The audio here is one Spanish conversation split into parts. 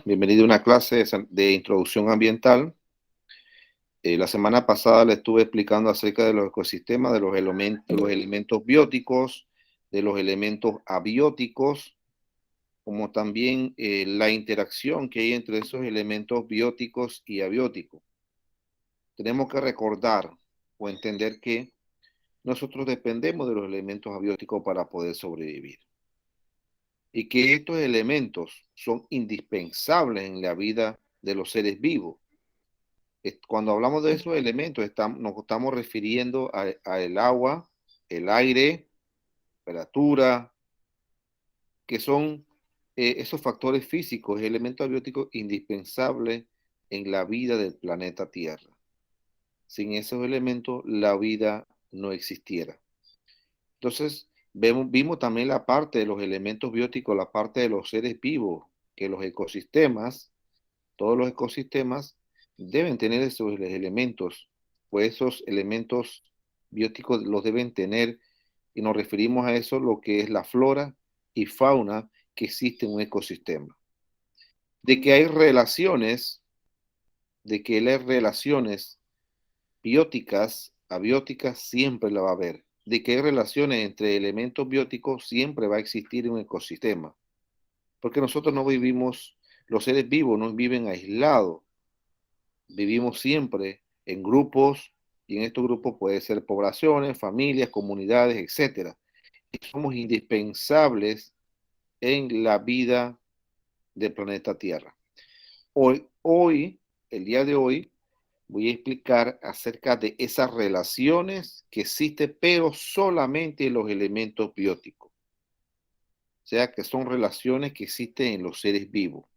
Bienvenido a una clase de introducción ambiental. La semana pasada le estuve explicando acerca de los ecosistemas, de los elementos bióticos, de los elementos abióticos, como también la interacción que hay entre esos elementos bióticos y abióticos. Tenemos que recordar o entender que nosotros dependemos de los elementos abióticos para poder sobrevivir y que estos elementos son indispensables en la vida de los seres vivos. Cuando hablamos de esos elementos, nos estamos refiriendo a el agua, el aire, temperatura, que son esos factores físicos, elementos abióticos indispensables en la vida del planeta Tierra. Sin esos elementos, la vida no existiera. Entonces, vimos también la parte de los elementos bióticos, la parte de los seres vivos, que los ecosistemas, todos los ecosistemas deben tener esos elementos, pues esos elementos bióticos los deben tener, y nos referimos a eso, lo que es la flora y fauna que existe en un ecosistema. De que hay relaciones, de que hay relaciones bióticas, abióticas, siempre la va a haber. De que hay relaciones entre elementos bióticos, siempre va a existir en un ecosistema. Porque nosotros no vivimos, los seres vivos no viven aislados, vivimos siempre en grupos, y en estos grupos puede ser poblaciones, familias, comunidades, etcétera. Y somos indispensables en la vida del planeta Tierra. Hoy, el día de hoy, voy a explicar acerca de esas relaciones que existen, pero solamente en los elementos bióticos. O sea, que son relaciones que existen en los seres vivos.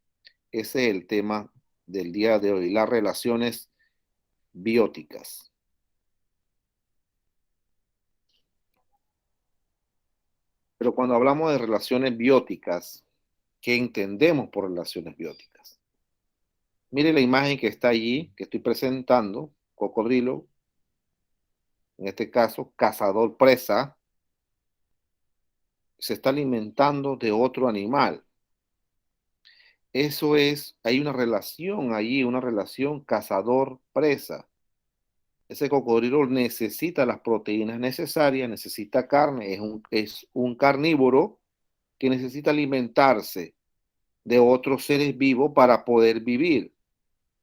Ese es el tema del día de hoy, las relaciones bióticas. Pero cuando hablamos de relaciones bióticas, ¿qué entendemos por relaciones bióticas? Mire la imagen que está allí, que estoy presentando, cocodrilo, en este caso, cazador-presa, se está alimentando de otro animal. Eso es, hay una relación allí, una relación cazador-presa. Ese cocodrilo necesita las proteínas necesarias, necesita carne, es un carnívoro que necesita alimentarse de otros seres vivos para poder vivir.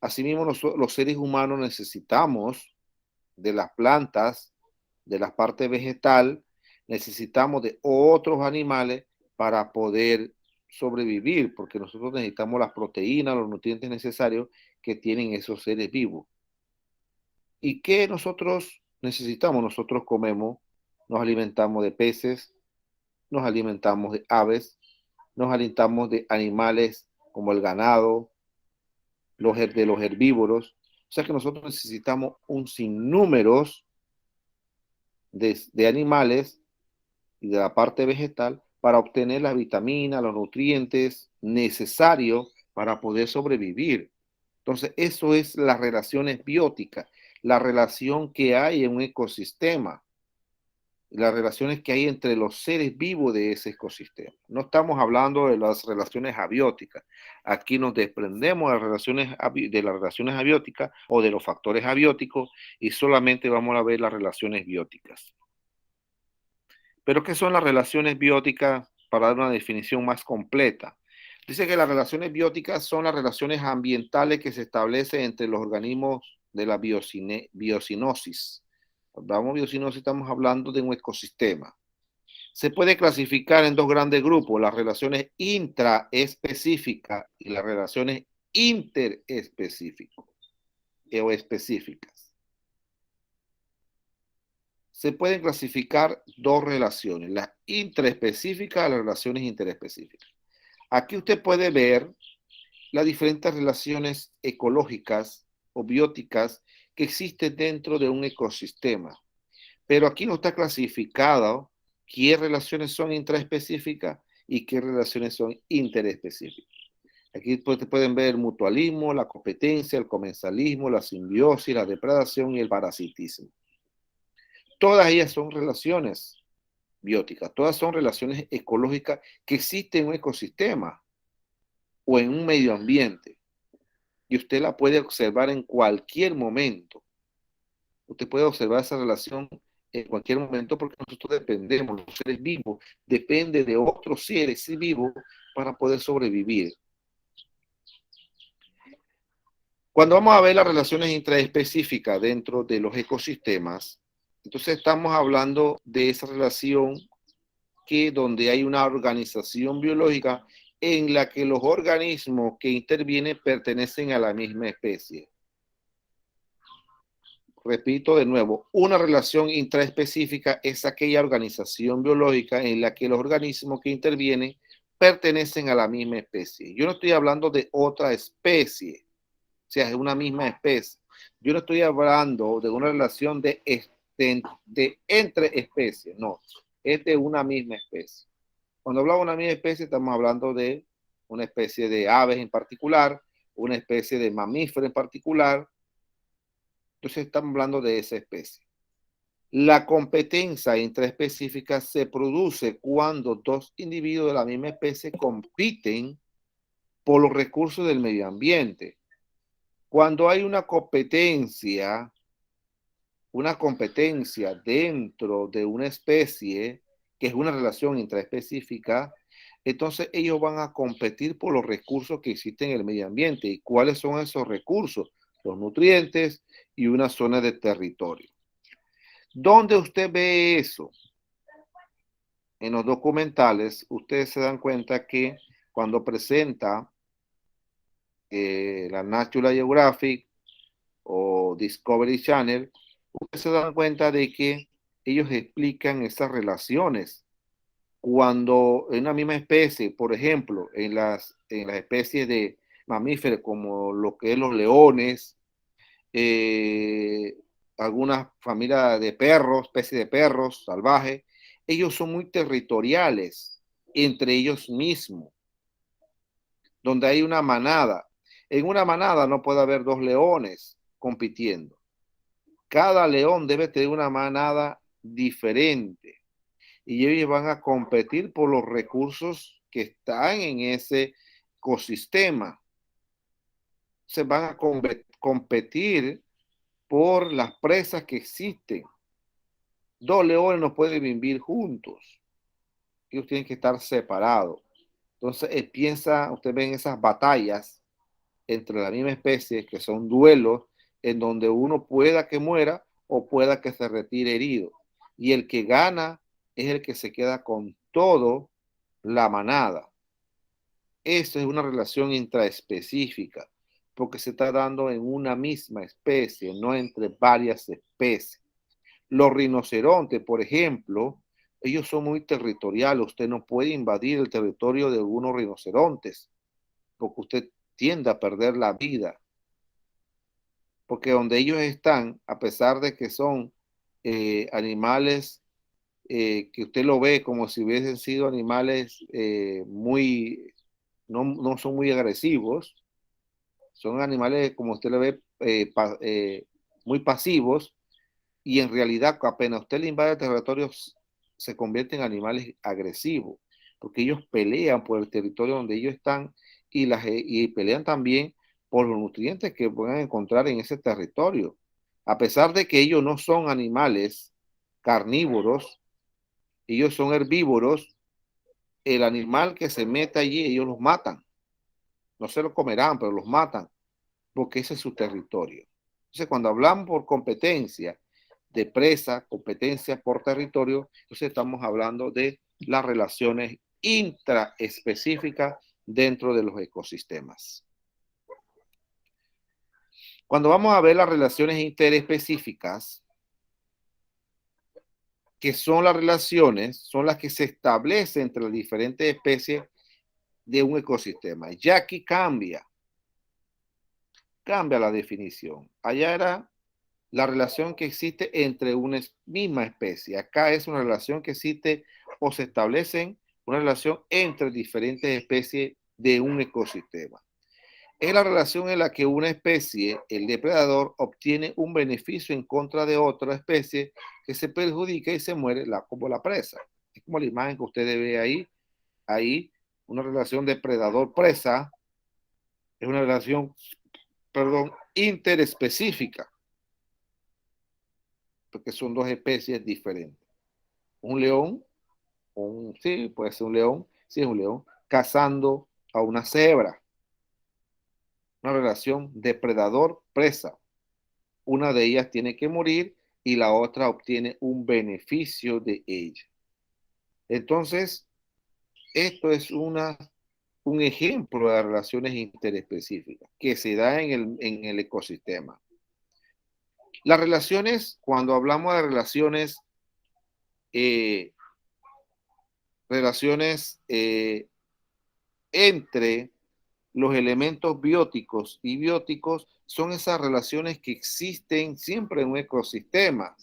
Asimismo, los seres humanos necesitamos de las plantas, de la parte vegetal, necesitamos de otros animales para poder sobrevivir, porque nosotros necesitamos las proteínas, los nutrientes necesarios que tienen esos seres vivos. ¿Y qué nosotros necesitamos? Nosotros comemos, nos alimentamos de peces, nos alimentamos de aves, nos alimentamos de animales como el ganado, de los herbívoros. O sea que nosotros necesitamos un sinnúmero de animales y de la parte vegetal para obtener las vitaminas, los nutrientes necesarios para poder sobrevivir. Entonces, eso es las relaciones bióticas, la relación que hay en un ecosistema, las relaciones que hay entre los seres vivos de ese ecosistema. No estamos hablando de las relaciones abióticas. Aquí nos desprendemos de las relaciones abióticas o de los factores abióticos y solamente vamos a ver las relaciones bióticas. Pero ¿qué son las relaciones bióticas? Para dar una definición más completa. Dice que las relaciones bióticas son las relaciones ambientales que se establecen entre los organismos de la biocinosis. Cuando hablamos de biocinosis estamos hablando de un ecosistema. Se puede clasificar en dos grandes grupos, las relaciones intraespecíficas y las relaciones interespecíficas o específicas. Se pueden clasificar dos relaciones, las intraespecíficas y las relaciones interespecíficas. Aquí usted puede ver las diferentes relaciones ecológicas o bióticas que existen dentro de un ecosistema. Pero aquí no está clasificado qué relaciones son intraespecíficas y qué relaciones son interespecíficas. Aquí pueden ver el mutualismo, la competencia, el comensalismo, la simbiosis, la depredación y el parasitismo. Todas ellas son relaciones bióticas, todas son relaciones ecológicas que existen en un ecosistema. o en un medio ambiente. Y usted la puede observar en cualquier momento. Usted puede observar esa relación en cualquier momento porque nosotros dependemos, los seres vivos, depende de otros seres vivos para poder sobrevivir. Cuando vamos a ver las relaciones intraespecíficas dentro de los ecosistemas, entonces estamos hablando de esa relación que donde hay una organización biológica en la que los organismos que intervienen pertenecen a la misma especie. Repito de nuevo, una relación intraespecífica es aquella organización biológica en la que los organismos que intervienen pertenecen a la misma especie. Yo no estoy hablando de otra especie, o sea, es una misma especie. Yo no estoy hablando de una relación de entre especies, no, es de una misma especie. Cuando hablamos de una misma especie, estamos hablando de una especie de aves en particular, una especie de mamífero en particular. Entonces estamos hablando de esa especie. La competencia intraespecífica se produce cuando dos individuos de la misma especie compiten por los recursos del medio ambiente. Cuando hay una competencia dentro de una especie, que es una relación intraespecífica, entonces ellos van a competir por los recursos que existen en el medio ambiente. ¿Y cuáles son esos recursos? Los nutrientes y una zona de territorio. ¿Dónde usted ve eso? En los documentales, ustedes se dan cuenta que cuando presenta la National Geographic o Discovery Channel, ustedes se dan cuenta de que ellos explican esas relaciones. Cuando en una misma especie, por ejemplo, en las especies de mamíferos como lo que es los leones, algunas familias de perros, especies de perros salvajes, ellos son muy territoriales entre ellos mismos, donde hay una manada. En una manada no puede haber dos leones compitiendo. Cada león debe tener una manada diferente y ellos van a competir por los recursos que están en ese ecosistema. Se van a competir por las presas que existen. Dos leones no pueden vivir juntos. Ellos tienen que estar separados. Entonces, usted ve en esas batallas entre la misma especie, que son duelos, en donde uno pueda que muera o pueda que se retire herido. Y el que gana es el que se queda con todo la manada. Eso es una relación intraespecífica, porque se está dando en una misma especie, no entre varias especies. Los rinocerontes, por ejemplo, ellos son muy territoriales. Usted no puede invadir el territorio de algunos rinocerontes, porque usted tiende a perder la vida. Porque donde ellos están, a pesar de que son animales que usted lo ve como si hubiesen sido animales no son muy agresivos, son animales como usted lo ve muy pasivos, y en realidad apenas usted le invade territorios se convierten en animales agresivos, porque ellos pelean por el territorio donde ellos están y pelean también por los nutrientes que puedan encontrar en ese territorio. A pesar de que ellos no son animales carnívoros, ellos son herbívoros, el animal que se mete allí, ellos los matan. No se lo comerán, pero los matan, porque ese es su territorio. Entonces, cuando hablamos por competencia de presa, competencia por territorio, entonces estamos hablando de las relaciones intraespecíficas dentro de los ecosistemas. Cuando vamos a ver las relaciones interespecíficas, que son las relaciones, son las que se establecen entre las diferentes especies de un ecosistema. Ya aquí cambia la definición. Allá era la relación que existe entre una misma especie. Acá es una relación que existe o se establece una relación entre diferentes especies de un ecosistema. Es la relación en la que una especie, el depredador, obtiene un beneficio en contra de otra especie que se perjudica y se muere como la presa. Es como la imagen que usted ve ahí una relación depredador-presa, Es una relación, perdón, interespecífica, porque son dos especies diferentes. Un león, sí, puede ser un león, sí es un león, cazando a una cebra. Una relación depredador-presa. Una de ellas tiene que morir y la otra obtiene un beneficio de ella. Entonces, esto es un ejemplo de relaciones interespecíficas que se da en el ecosistema. Las relaciones, cuando hablamos de eh, relaciones entre los elementos bióticos y bióticos, son esas relaciones que existen siempre en un ecosistema.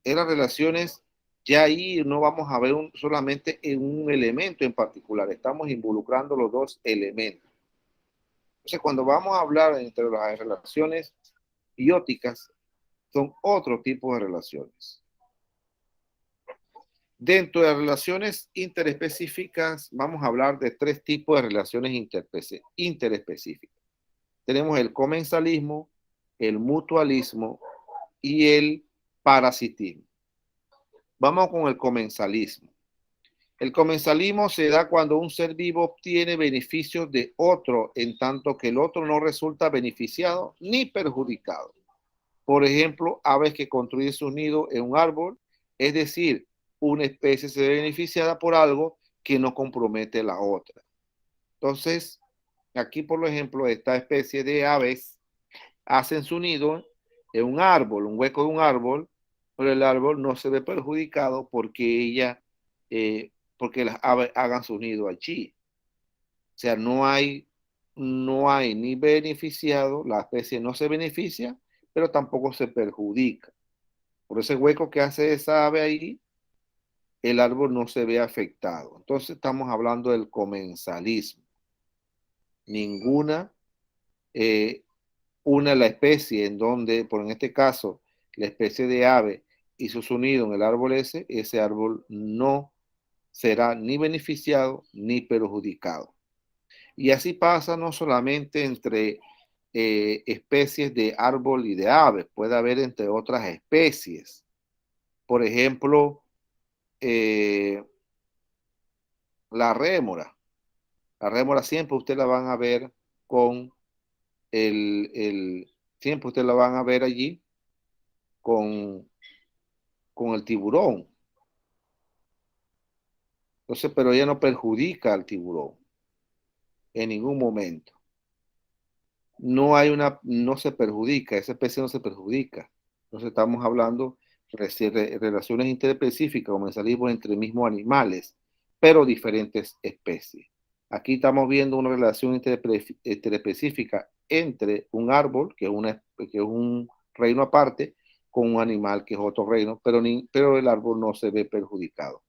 Esas relaciones, ya ahí no vamos a ver solamente en un elemento en particular, estamos involucrando los dos elementos. Entonces, cuando vamos a hablar entre las relaciones bióticas, son otro tipo de relaciones. Dentro de las relaciones interespecíficas, vamos a hablar de tres tipos de relaciones interespecíficas. Tenemos el comensalismo, el mutualismo y el parasitismo. Vamos con el comensalismo. El comensalismo se da cuando un ser vivo obtiene beneficios de otro, en tanto que el otro no resulta beneficiado ni perjudicado. Por ejemplo, aves que construyen su nido en un árbol, es decir, una especie se ve beneficiada por algo que no compromete a la otra. Entonces, aquí, por ejemplo, esta especie de aves hacen su nido en un árbol, un hueco de un árbol, pero el árbol no se ve perjudicado porque las aves hagan su nido allí. O sea, no hay ni beneficiado, la especie no se beneficia, pero tampoco se perjudica. Por ese hueco que hace esa ave ahí, el árbol no se ve afectado. Entonces estamos hablando del comensalismo. Ninguna, eh, la especie en donde, por en este caso, la especie de ave hizo su nido en el árbol ese árbol no será ni beneficiado ni perjudicado. Y así pasa no solamente entre especies de árbol y de aves, puede haber entre otras especies. Por ejemplo, eh, la rémora. La rémora siempre usted la van a ver con siempre usted la van a ver allí con, con el tiburón. Entonces, pero ella no perjudica al tiburón en ningún momento. No se perjudica, esa especie no se perjudica. Entonces estamos hablando de relaciones interespecíficas, comensalismos entre mismos animales, pero diferentes especies. Aquí estamos viendo una relación interespecífica entre un árbol, que es un reino aparte, con un animal, que es otro reino, pero el árbol no se ve perjudicado.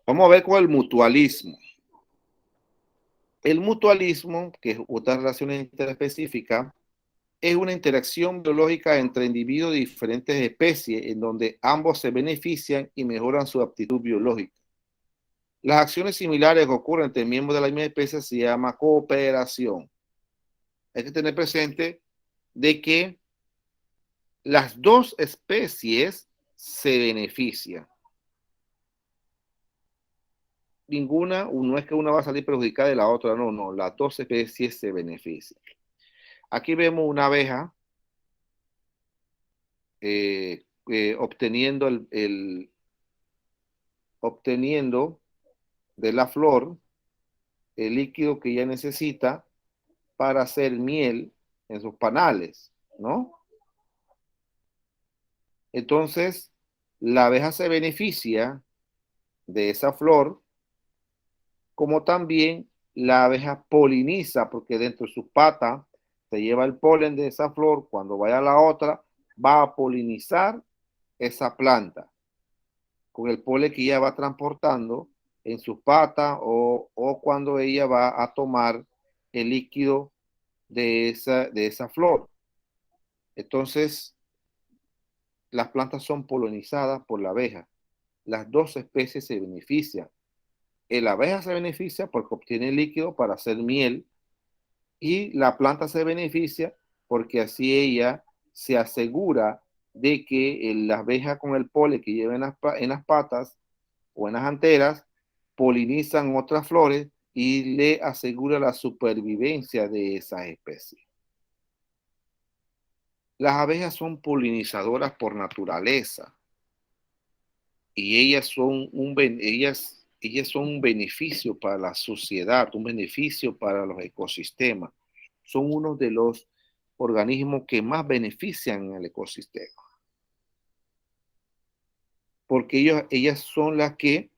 Vamos a ver con el mutualismo. El mutualismo, que es otra relación interespecífica, es una interacción biológica entre individuos de diferentes especies en donde ambos se benefician y mejoran su aptitud biológica. Las acciones similares que ocurren entre miembros de la misma especie se llama cooperación. Hay que tener presente de que las dos especies se benefician. No es que una va a salir perjudicada de la otra, no, las dos especies se benefician. Aquí vemos una abeja obteniendo obteniendo de la flor el líquido que ella necesita para hacer miel en sus panales, ¿no? Entonces, la abeja se beneficia de esa flor, como también la abeja poliniza, porque dentro de sus patas se lleva el polen de esa flor. Cuando vaya a la otra, va a polinizar esa planta con el polen que ella va transportando en sus patas o cuando ella va a tomar el líquido de esa flor. Entonces, las plantas son polinizadas por la abeja. Las dos especies se benefician. La abeja se beneficia porque obtiene líquido para hacer miel y la planta se beneficia porque así ella se asegura de que la abeja con el polen que lleva en las patas o en las anteras polinizan otras flores y le asegura la supervivencia de esas especies. Las abejas son polinizadoras por naturaleza y ellas son un beneficio para la sociedad, un beneficio para los ecosistemas. Son uno de los organismos que más benefician el ecosistema. Porque ellas son las que,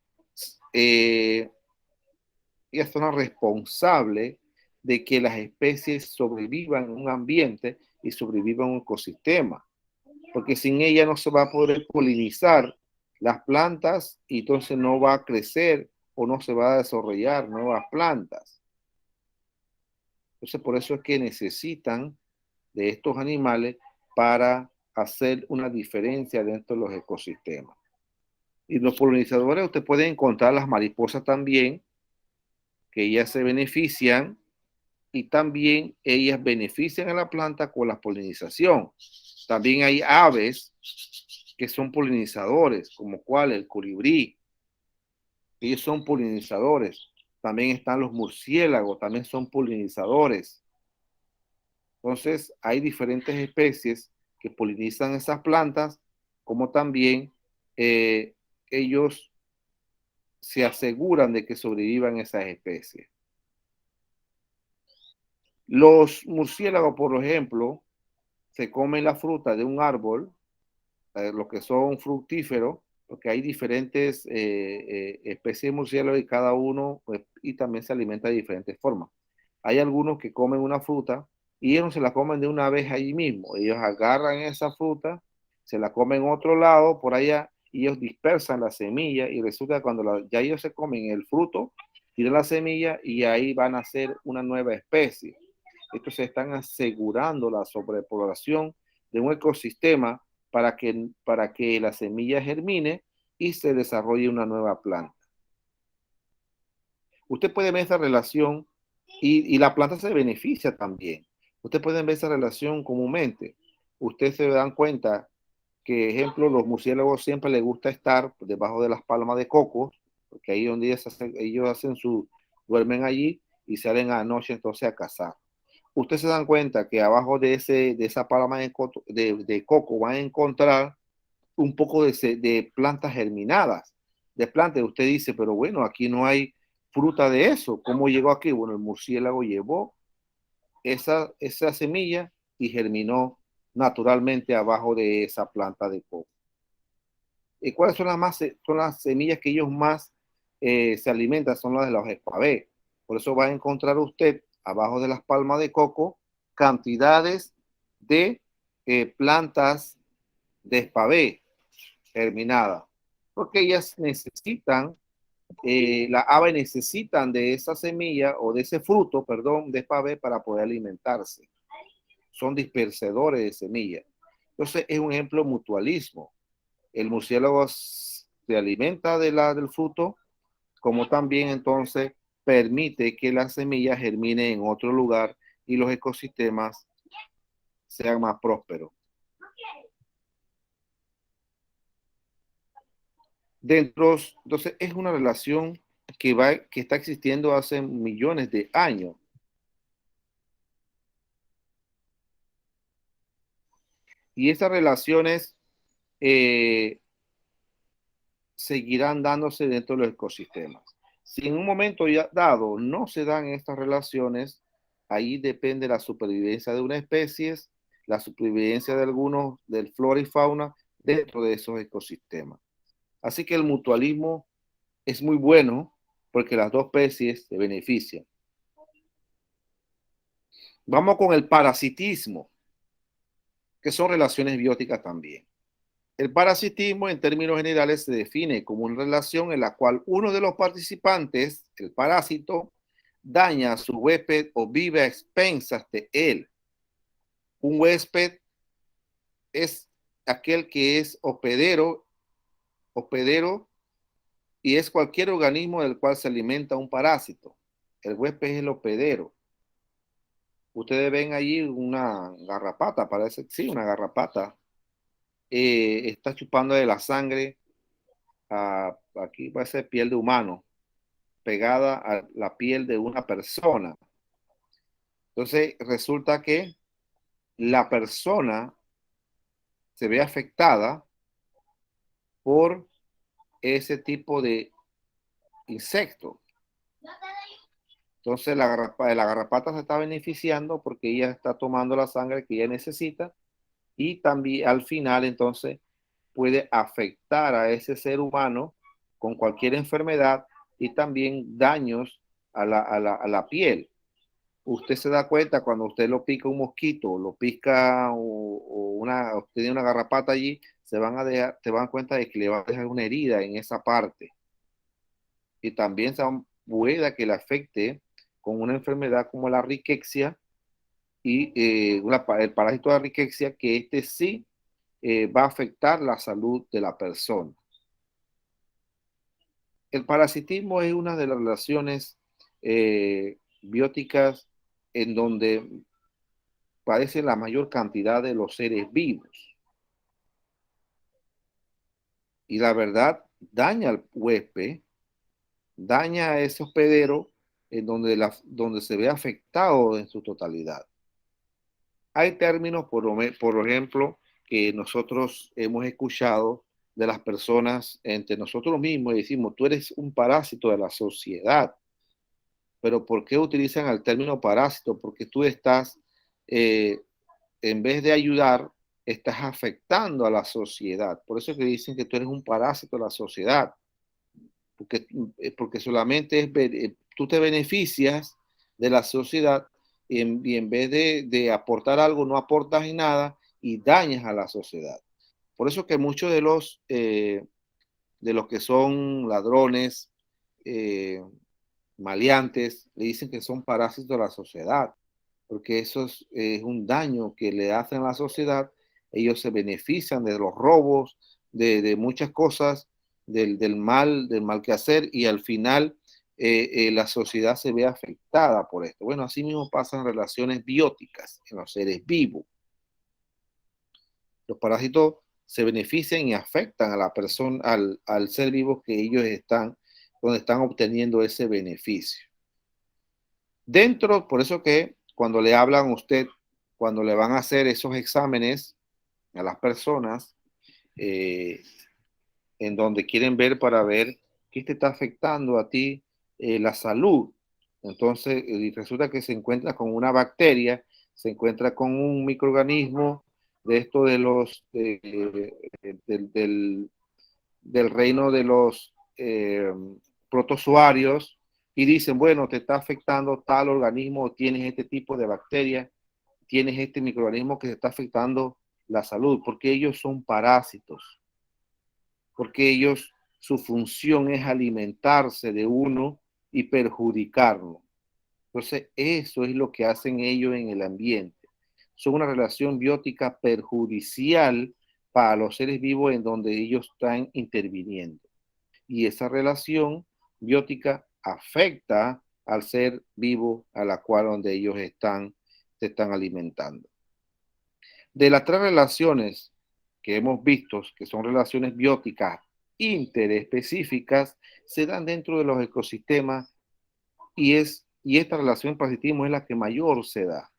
ellas son las responsables de que las especies sobrevivan en un ambiente y sobrevivan en un ecosistema. Porque sin ella no se va a poder polinizar las plantas y entonces no va a crecer o no se va a desarrollar nuevas plantas. Entonces por eso es que necesitan de estos animales para hacer una diferencia dentro de los ecosistemas. Y los polinizadores, usted puede encontrar las mariposas también, que ellas se benefician y también ellas benefician a la planta con la polinización. También hay aves que son polinizadores, como cuál, el colibrí. Ellos son polinizadores. También están los murciélagos, también son polinizadores. Entonces, hay diferentes especies que polinizan esas plantas, como también ellos se aseguran de que sobrevivan esas especies. Los murciélagos, por ejemplo, se comen la fruta de un árbol, lo que son fructíferos, porque hay diferentes especies de murciélagos y cada uno, pues, y también se alimenta de diferentes formas. Hay algunos que comen una fruta y ellos no se la comen de una vez allí mismo. Ellos agarran esa fruta, se la comen en otro lado, por allá, y ellos dispersan la semilla y resulta que cuando ya ellos se comen el fruto, tiran la semilla y ahí van a hacer una nueva especie. Estos se están asegurando la sobrepoblación de un ecosistema para que la semilla germine y se desarrolle una nueva planta. Usted puede ver esa relación y la planta se beneficia también. Usted puede ver esa relación comúnmente. Usted se dan cuenta que, ejemplo, los murciélagos siempre les gusta estar debajo de las palmas de coco, porque ahí donde ellos hacen duermen allí y salen a la noche entonces a cazar. Usted se dan cuenta que abajo de esa palma de coco van a encontrar un poco de plantas germinadas, de plantas. Usted dice, pero bueno, aquí no hay fruta de eso. ¿Cómo llegó aquí? Bueno, el murciélago llevó esa semilla y germinó naturalmente abajo de esa planta de coco. ¿Y cuáles son las semillas que ellos más se alimentan? Son las de los espavé. Por eso va a encontrar usted abajo de las palmas de coco cantidades de plantas de espavé germinadas, porque ellas necesitan, las aves necesitan de esa semilla o de ese fruto, perdón, de espavé para poder alimentarse. Son dispersadores de semillas. Entonces es un ejemplo de mutualismo. El murciélago se alimenta del fruto, como también entonces permite que la semilla germine en otro lugar y los ecosistemas sean más prósperos. Entonces es una relación que está existiendo hace millones de años. Y esas relaciones eh, seguirán dándose dentro de los ecosistemas. Si en un momento ya dado no se dan estas relaciones, ahí depende la supervivencia de una especie, la supervivencia de algunos, del flora y fauna dentro de esos ecosistemas. Así que el mutualismo es muy bueno porque las dos especies se benefician. Vamos con el parasitismo, que son relaciones bióticas también. El parasitismo, en términos generales, se define como una relación en la cual uno de los participantes, el parásito, daña a su huésped o vive a expensas de él. Un huésped es aquel que es hospedero y es cualquier organismo del cual se alimenta un parásito. El huésped es el hospedero. Ustedes ven allí una garrapata, parece, sí, una garrapata. Está chupando de la sangre, aquí parece piel de humano, pegada a la piel de una persona. Entonces resulta que la persona se ve afectada por ese tipo de insecto. Entonces la garrapata se está beneficiando porque ella está tomando la sangre que ella necesita y también al final entonces puede afectar a ese ser humano con cualquier enfermedad y también daños a la piel. Usted se da cuenta cuando usted lo pica un mosquito, lo pica usted tiene una garrapata allí, te van a cuenta de que le va a dejar una herida en esa parte. Y también pueda que le afecte con una enfermedad como la riquexia y el parásito de la riquexia, que este sí va a afectar la salud de la persona. El parasitismo es una de las relaciones bióticas en donde padece la mayor cantidad de los seres vivos. Y la verdad daña al huésped, daña a ese hospedero en donde se ve afectado en su totalidad. Hay términos, por ejemplo, que nosotros hemos escuchado de las personas entre nosotros mismos y decimos, tú eres un parásito de la sociedad. Pero ¿por qué utilizan el término parásito? Porque tú estás, eh, en vez de ayudar, estás afectando a la sociedad. Por eso es que dicen que tú eres un parásito de la sociedad. Porque solamente tú te beneficias de la sociedad y en vez de aportar algo, no aportas en nada y dañas a la sociedad. Por eso que muchos de los que son ladrones, eh, maleantes, le dicen que son parásitos de la sociedad, porque eso es un daño que le hacen a la sociedad. Ellos se benefician de los robos, de muchas cosas, del mal que hacer, y al final la sociedad se ve afectada por esto. Bueno, así mismo pasan relaciones bióticas en los seres vivos. Los parásitos se benefician y afectan a la persona, al ser vivo que ellos están, donde están obteniendo ese beneficio. Por eso que cuando le hablan a usted, cuando le van a hacer esos exámenes a las personas, eh, en donde quieren ver para ver qué te está afectando a ti la salud. Entonces, resulta que se encuentra con una bacteria, se encuentra con un microorganismo de esto de del reino de los protozoarios, y dicen, bueno, te está afectando tal organismo, tienes este tipo de bacteria, tienes este microorganismo que te está afectando la salud, porque ellos son parásitos, porque ellos, su función es alimentarse de uno y perjudicarlo. Entonces, eso es lo que hacen ellos en el ambiente. Son una relación biótica perjudicial para los seres vivos en donde ellos están interviniendo. Y esa relación biótica afecta al ser vivo a la cual donde ellos se están alimentando. De las tres relaciones que hemos visto, que son relaciones bióticas interespecíficas, se dan dentro de los ecosistemas y esta relación parasitismo es la que mayor se da.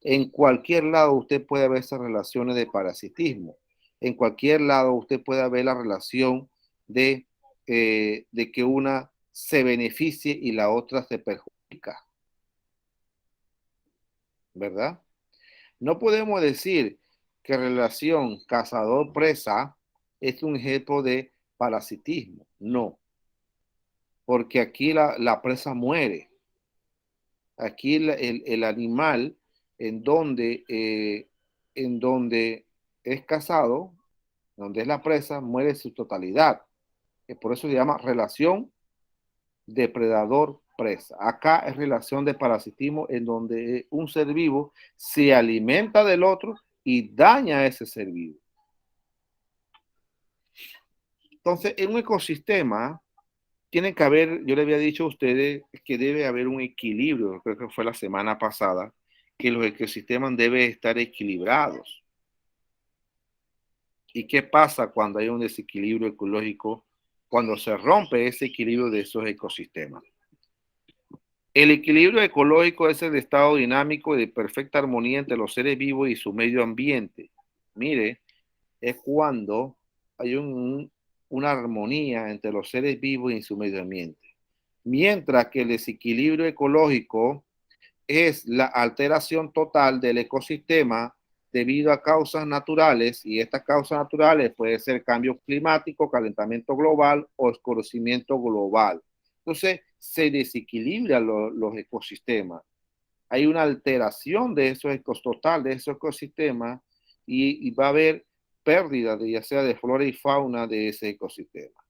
En cualquier lado usted puede ver esas relaciones de parasitismo. En cualquier lado usted puede ver la relación de que una se beneficie y la otra se perjudica, ¿verdad? No podemos decir que relación cazador-presa es un ejemplo de parasitismo, no, porque aquí la presa muere. Aquí el animal en en donde es cazado, donde es la presa, muere en su totalidad. Por eso se llama relación depredador-presa. Acá es relación de parasitismo en donde un ser vivo se alimenta del otro y daña a ese ser vivo. Entonces, en un ecosistema tiene que haber, yo le había dicho a ustedes que debe haber un equilibrio, creo que fue la semana pasada, que los ecosistemas deben estar equilibrados. ¿Y qué pasa cuando hay un desequilibrio ecológico? Cuando se rompe ese equilibrio de esos ecosistemas. El equilibrio ecológico es el estado dinámico y de perfecta armonía entre los seres vivos y su medio ambiente. Mire, es cuando hay una armonía entre los seres vivos y su medio ambiente. Mientras que el desequilibrio ecológico es la alteración total del ecosistema debido a causas naturales, y estas causas naturales pueden ser cambio climático, calentamiento global o oscurecimiento global. Entonces, se desequilibran los ecosistemas. Hay una alteración de esos total de esos ecosistemas y va a haber pérdida de, ya sea de flora y fauna de ese ecosistema.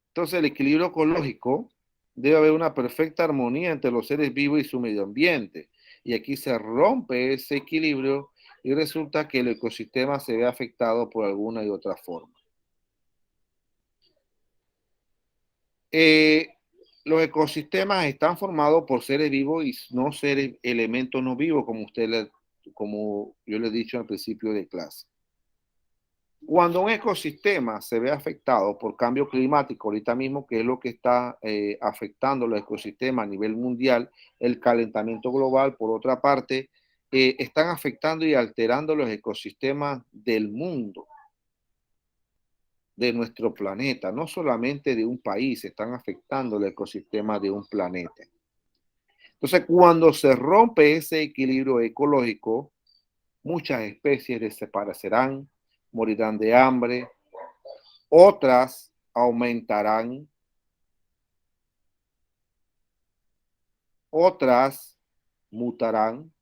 Entonces, el equilibrio ecológico debe haber una perfecta armonía entre los seres vivos y su medio ambiente. Y aquí se rompe ese equilibrio y resulta que el ecosistema se ve afectado por alguna y otra forma. Los ecosistemas están formados por seres vivos y no seres elementos no vivos, como yo les he dicho al principio de clase. Cuando un ecosistema se ve afectado por cambio climático, ahorita mismo, que es lo que está afectando los ecosistemas a nivel mundial, el calentamiento global, por otra parte, están afectando y alterando los ecosistemas del mundo, de nuestro planeta, no solamente de un país, están afectando el ecosistema de un planeta. Entonces, cuando se rompe ese equilibrio ecológico, muchas especies desaparecerán, morirán de hambre, otras aumentarán, otras mutarán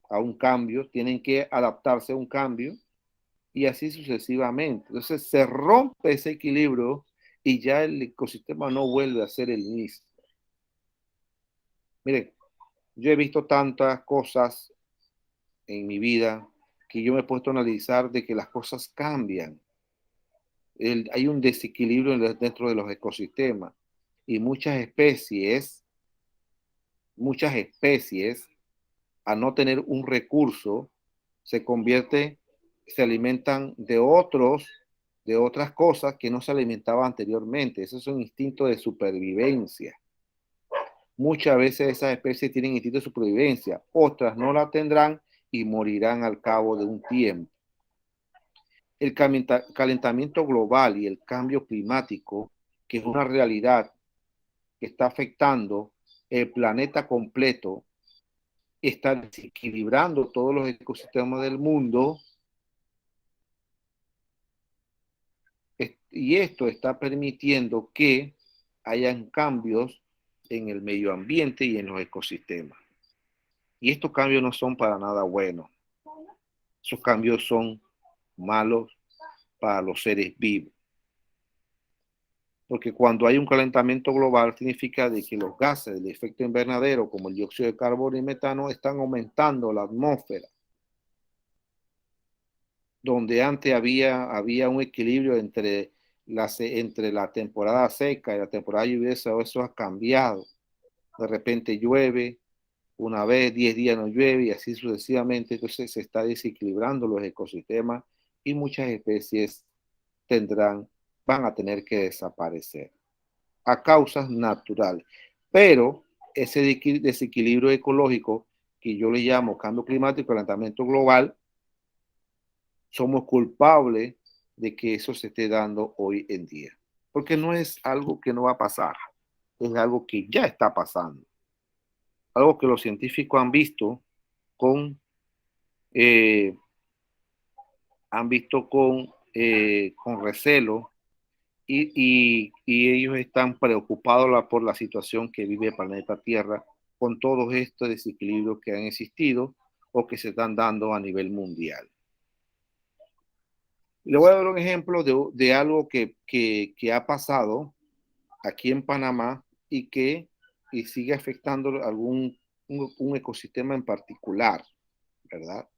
a un cambio, tienen que adaptarse a un cambio y así sucesivamente. Entonces se rompe ese equilibrio y ya el ecosistema no vuelve a ser el mismo. Miren, yo he visto tantas cosas en mi vida que yo me he puesto a analizar de que las cosas cambian. Hay un desequilibrio dentro de los ecosistemas y muchas especies, a no tener un recurso, se alimentan de otras cosas que no se alimentaban anteriormente. Eso es un instinto de supervivencia. Muchas veces esas especies tienen instinto de supervivencia, otras no la tendrán y morirán al cabo de un tiempo. El calentamiento global y el cambio climático, que es una realidad que está afectando el planeta completo, está desequilibrando todos los ecosistemas del mundo, y esto está permitiendo que hayan cambios en el medio ambiente y en los ecosistemas. Y estos cambios no son para nada buenos. Esos cambios son malos para los seres vivos. Porque cuando hay un calentamiento global significa de que los gases del efecto invernadero, como el dióxido de carbono y metano, están aumentando la atmósfera. Donde antes había un equilibrio entre la temporada seca y la temporada lluviosa, eso ha cambiado. De repente llueve, una vez, 10 días no llueve y así sucesivamente. Entonces se está desequilibrando los ecosistemas y muchas especies van a tener que desaparecer a causas naturales. Pero ese desequilibrio ecológico, que yo le llamo cambio climático, calentamiento global, somos culpables de que eso se esté dando hoy en día. Porque no es algo que no va a pasar, es algo que ya está pasando. Algo que los científicos con, eh, han visto con recelo y ellos están preocupados por la situación que vive el planeta Tierra con todos estos desequilibrios que han existido o que se están dando a nivel mundial. Le voy a dar un ejemplo de algo que ha pasado aquí en Panamá y sigue afectando un ecosistema en particular, ¿verdad?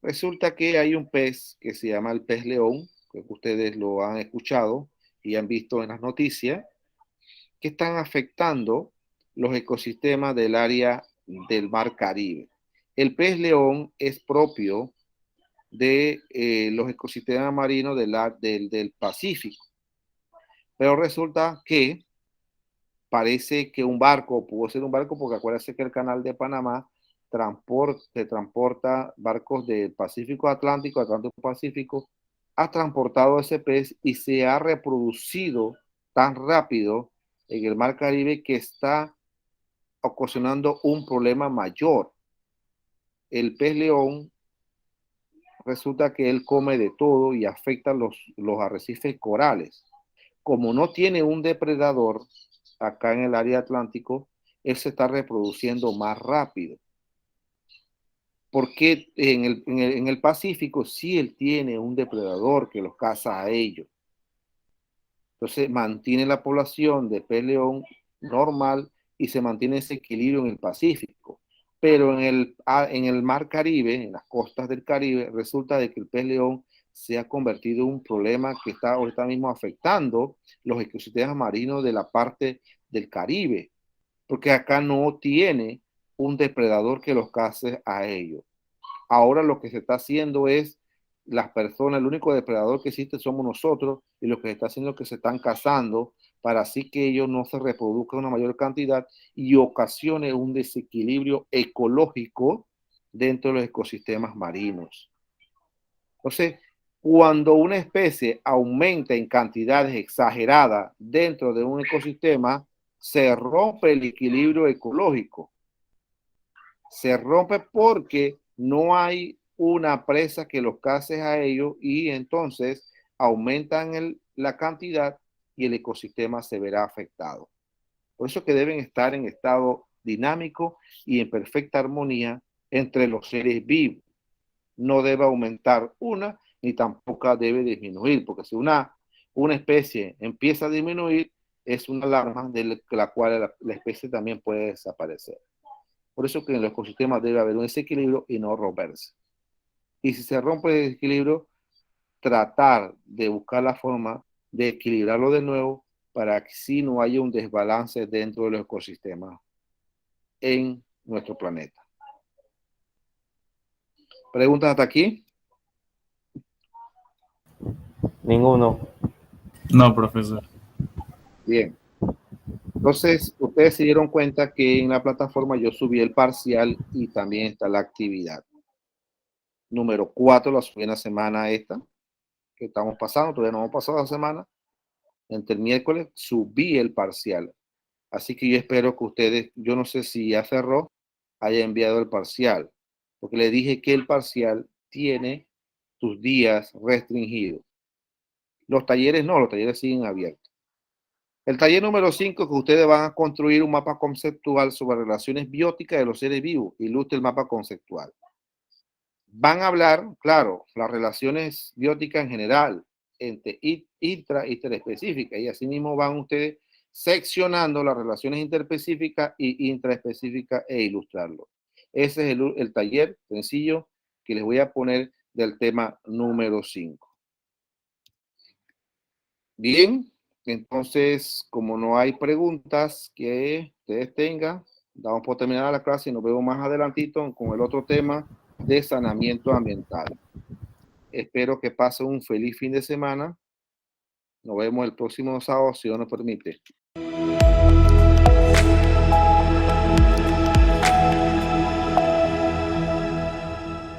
Resulta que hay un pez que se llama el pez león, que ustedes lo han escuchado y han visto en las noticias, que están afectando los ecosistemas del área del Mar Caribe. El pez león es propio de los ecosistemas marinos del Pacífico, pero resulta que parece que un barco, pudo ser un barco porque acuérdense que el canal de Panamá transporta barcos del Pacífico Atlántico, Atlántico Pacífico, ha transportado ese pez y se ha reproducido tan rápido en el Mar Caribe que está ocasionando un problema mayor. El pez león resulta que él come de todo y afecta los arrecifes corales. Como no tiene un depredador acá en el área atlántico, él se está reproduciendo más rápido. Porque en el Pacífico sí él tiene un depredador que los caza a ellos. Entonces mantiene la población de pez león normal y se mantiene ese equilibrio en el Pacífico. Pero en el Mar Caribe, en las costas del Caribe, resulta de que el pez león se ha convertido en un problema que está ahorita mismo afectando los ecosistemas marinos de la parte del Caribe, porque acá no tiene un depredador que los case a ellos. Ahora lo que se está haciendo es las personas, el único depredador que existe somos nosotros, y lo que se está haciendo es que se están cazando para así que ellos no se reproduzcan una mayor cantidad y ocasione un desequilibrio ecológico dentro de los ecosistemas marinos. Entonces, cuando una especie aumenta en cantidades exageradas dentro de un ecosistema, se rompe el equilibrio ecológico. Se rompe porque no hay una presa que los case a ellos y entonces aumentan la cantidad y el ecosistema se verá afectado. Por eso que deben estar en estado dinámico y en perfecta armonía entre los seres vivos. No debe aumentar una ni tampoco debe disminuir, porque si una especie empieza a disminuir, es una alarma de la cual la especie también puede desaparecer. Por eso que en los ecosistemas debe haber un desequilibrio y no romperse. Y si se rompe el equilibrio, tratar de buscar la forma de equilibrarlo de nuevo para que sí no haya un desbalance dentro de los ecosistemas en nuestro planeta. ¿Preguntas hasta aquí? Ninguno. No, profesor. Bien. Entonces, ustedes se dieron cuenta que en la plataforma yo subí el parcial y también está la actividad. Número 4 la subí en la semana esta, que estamos pasando, todavía no hemos pasado la semana. Entre el miércoles subí el parcial. Así que yo espero que ustedes, yo no sé si ya cerró, haya enviado el parcial, porque le dije que el parcial tiene sus días restringidos. Los talleres no, los talleres siguen abiertos. El taller número 5, que ustedes van a construir un mapa conceptual sobre relaciones bióticas de los seres vivos. Ilustre el mapa conceptual. Van a hablar, claro, las relaciones bióticas en general, entre intra y interespecíficas, y así mismo van ustedes seccionando las relaciones interespecíficas y intraespecíficas e ilustrarlo. Ese es el taller sencillo que les voy a poner del tema número 5. Bien, entonces, como no hay preguntas que ustedes tengan, damos por terminada la clase y nos vemos más adelantito con el otro tema de saneamiento ambiental. Espero que pasen un feliz fin de semana. Nos vemos el próximo sábado, si Dios nos permite.